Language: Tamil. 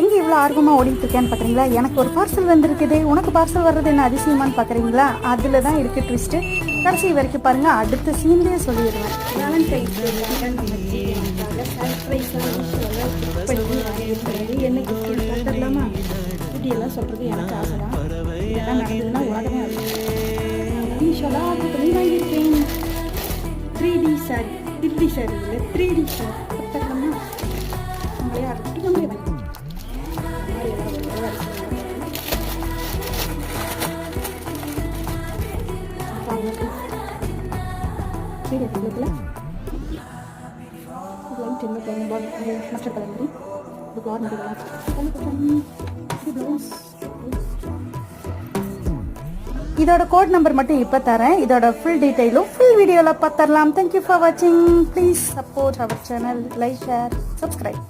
எங்கே இவ்வளோ ஆர்வமாக ஓடிட்டு இருக்கேன்னு பார்க்குறீங்களா? எனக்கு ஒரு பார்சல் வந்திருக்குது. உனக்கு பார்சல் வர்றது என்ன அதிசயமானு பார்க்குறீங்களா? அதில் தான் இருக்குது ட்விஸ்ட்டு. கடைசி வரைக்கும் பாருங்கள், அடுத்த சீன்லேயே சொல்லிடுவேன். என்ன கிஃப்ட் பார்த்துடலாமா? இப்படியெல்லாம் சொல்கிறது எனக்கு ஆசை தான். இதெல்லாம் நடந்ததுன்னா உலகமே மீஷோலா துணி வாங்கியிருக்கேன். 3D சாரி, 3D சாரி இல்லை 3D சாரி பார்த்துடலாமா? நம்மளே அடுத்து நம்மளே வாங்கிக்கலாம். இதோட கோட் நம்பர் மட்டும் இப்போ தரேன். இதோட ஃபுல் டீட்டெயிலும் ஃபுல் வீடியோவில் பார்த்துடலாம். தேங்க்யூ ஃபார் வாட்சிங். Please support our channel. Like, share, subscribe.